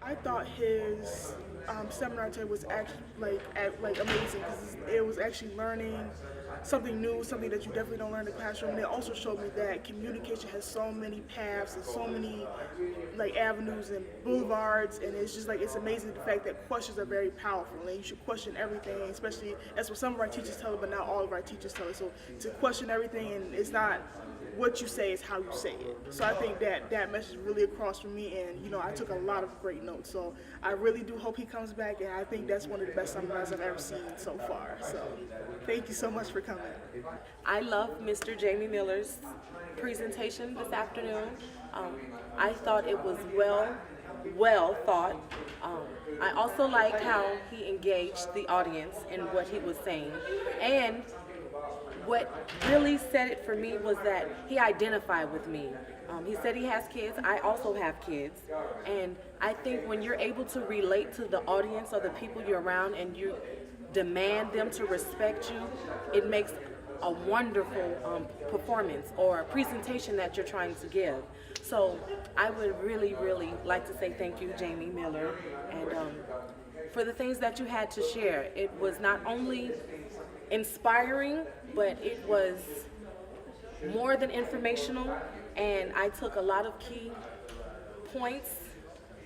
I thought his seminar today was actually amazing because it was actually learning something new, something that you definitely don't learn in the classroom. And it also showed me that communication has so many paths and so many avenues and boulevards, and it's just it's amazing the fact that questions are very powerful and you should question everything, especially that's what some of our teachers tell us, but not all of our teachers tell us. So to question everything, and it's not what you say, is how you say it. So I think that message is really across from me, and I took a lot of great notes. So I really do hope he comes back, and I think that's one of the best seminars I've ever seen so far. So thank you so much for coming. I love Mr. Jamie Miller's presentation this afternoon. I thought it was well thought. I also liked how he engaged the audience in what he was saying. And what really said it for me was that he identified with me. He said he has kids. I also have kids. And I think when you're able to relate to the audience or the people you're around and you demand them to respect you, it makes a wonderful performance or presentation that you're trying to give. So I would really like to say thank you, Jamie Miller, and for the things that you had to share. It was not only inspiring, but it was more than informational, and I took a lot of key points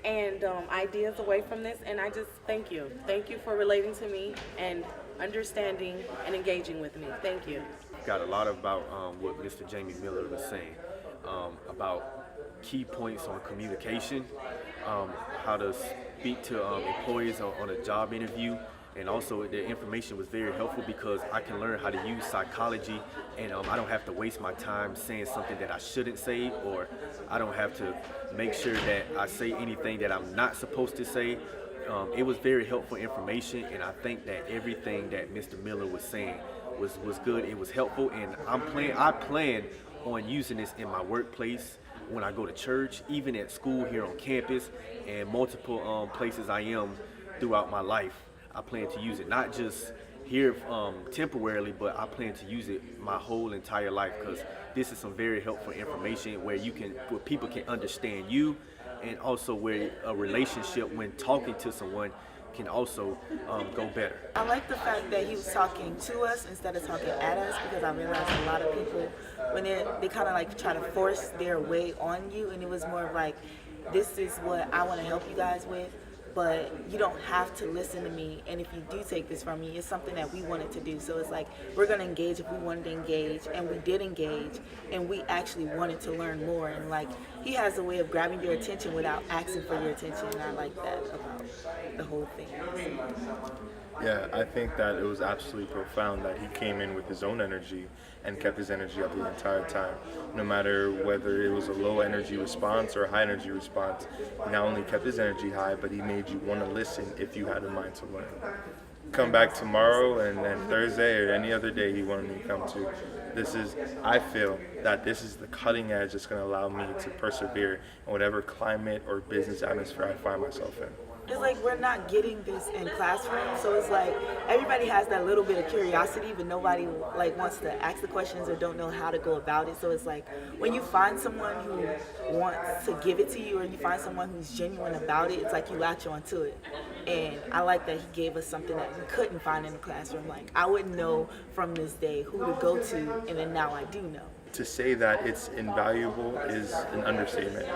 and ideas away from this, and I just thank you. Thank you for relating to me and understanding and engaging with me. Thank you. Got a lot about what Mr. Jamie Miller was saying about key points on communication, how to speak to employees on a job interview, and also the information was very helpful because I can learn how to use psychology, and I don't have to waste my time saying something that I shouldn't say, or I don't have to make sure that I say anything that I'm not supposed to say. It was very helpful information, and I think that everything that Mr. Miller was saying was good. It was helpful, and I plan on using this in my workplace, when I go to church, even at school here on campus, and multiple places I am throughout my life. I plan to use it not just here temporarily, but I plan to use it my whole entire life, because this is some very helpful information where people can understand you, and also where a relationship when talking to someone can also go better. I like the fact that he was talking to us instead of talking at us, because I realized a lot of people, when they kind of try to force their way on you, and it was more of like, this is what I want to help you guys with, but you don't have to listen to me, and if you do take this from me, it's something that we wanted to do. So it's like, we're going to engage if we wanted to engage, and we did engage, and we actually wanted to learn more. And he has a way of grabbing your attention without asking for your attention, and I like that about the whole thing. Yeah, I think that it was absolutely profound that he came in with his own energy and kept his energy up the entire time. No matter whether it was a low energy response or a high energy response, he not only kept his energy high, but he made you want to listen if you had a mind to learn. Come back tomorrow and then Thursday or any other day he wanted me to come to. I feel that this is the cutting edge that's going to allow me to persevere in whatever climate or business atmosphere I find myself in. It's like we're not getting this in classrooms, so it's like everybody has that little bit of curiosity, but nobody wants to ask the questions or don't know how to go about it. So it's like when you find someone who wants to give it to you, or you find someone who's genuine about it, it's like you latch onto it. And I like that he gave us something that we couldn't find in the classroom. I wouldn't know from this day who to go to, and then now I do know. To say that it's invaluable is an understatement.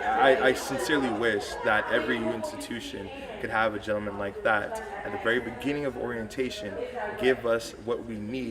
I sincerely wish that every institution could have a gentleman like that at the very beginning of orientation give us what we need